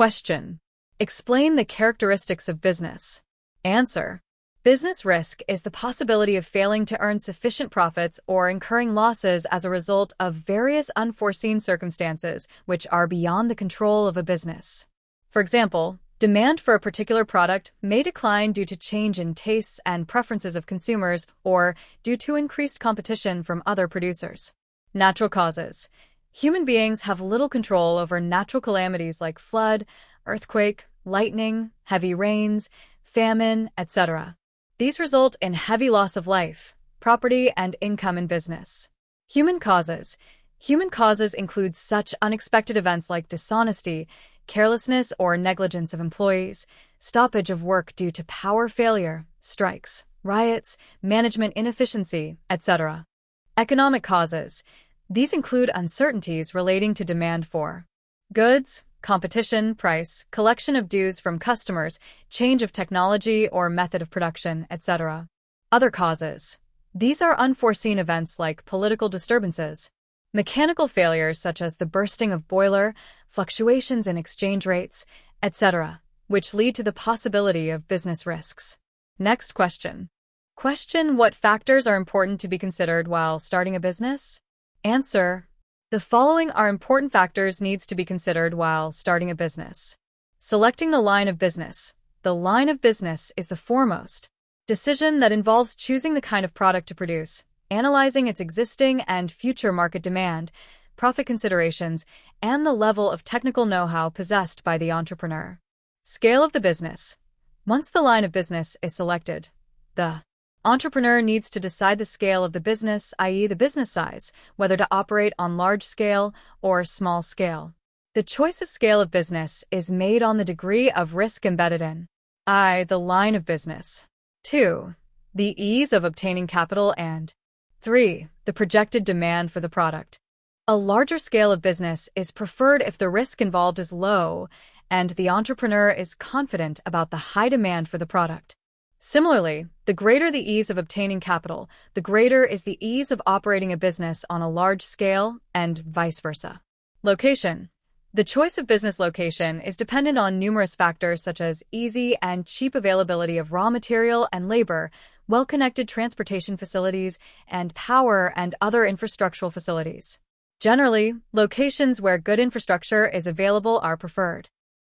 Question. Explain the characteristics of business. Answer. Business risk is the possibility of failing to earn sufficient profits or incurring losses as a result of various unforeseen circumstances which are beyond the control of a business. For example, demand for a particular product may decline due to change in tastes and preferences of consumers or due to increased competition from other producers. Natural causes. Human beings have little control over natural calamities like flood, earthquake, lightning, heavy rains, famine, etc. These result in heavy loss of life, property, and income in business. Human causes. Human causes include such unexpected events like dishonesty, carelessness or negligence of employees, stoppage of work due to power failure, strikes, riots, management inefficiency, etc. Economic causes. These include uncertainties relating to demand for goods, competition, price, collection of dues from customers, change of technology or method of production, etc. Other causes. These are unforeseen events like political disturbances, mechanical failures such as the bursting of boiler, fluctuations in exchange rates, etc., which lead to the possibility of business risks. Next question. Question: what factors are important to be considered while starting a business? Answer. The following are important factors needs to be considered while starting a business. Selecting the line of business. The line of business is the foremost decision that involves choosing the kind of product to produce, analyzing its existing and future market demand, profit considerations, and the level of technical know-how possessed by the entrepreneur. Scale of the business. Once the line of business is selected, the entrepreneur needs to decide the scale of the business, i.e. the business size, whether to operate on large scale or small scale. The choice of scale of business is made on the degree of risk embedded in the line of business. 2. The ease of obtaining capital, and 3. The projected demand for the product. A larger scale of business is preferred if the risk involved is low and the entrepreneur is confident about the high demand for the product. Similarly, the greater the ease of obtaining capital, the greater is the ease of operating a business on a large scale, and vice versa. Location. The choice of business location is dependent on numerous factors such as easy and cheap availability of raw material and labor, well-connected transportation facilities, and power and other infrastructural facilities. Generally, locations where good infrastructure is available are preferred.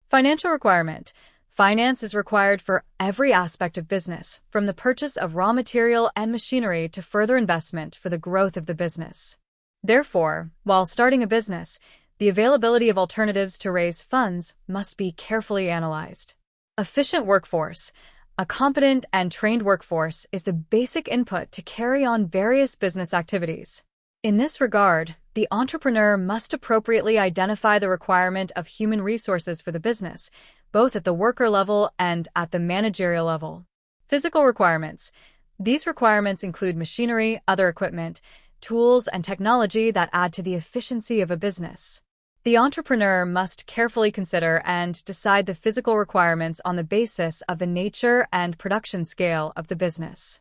Financial requirement. Finance is required for every aspect of business, from the purchase of raw material and machinery to further investment for the growth of the business. Therefore, while starting a business, the availability of alternatives to raise funds must be carefully analyzed. Efficient workforce. A competent and trained workforce is the basic input to carry on various business activities. In this regard, the entrepreneur must appropriately identify the requirement of human resources for the business, both at the worker level and at the managerial level. Physical requirements. These requirements include machinery, other equipment, tools, and technology that add to the efficiency of a business. The entrepreneur must carefully consider and decide the physical requirements on the basis of the nature and production scale of the business.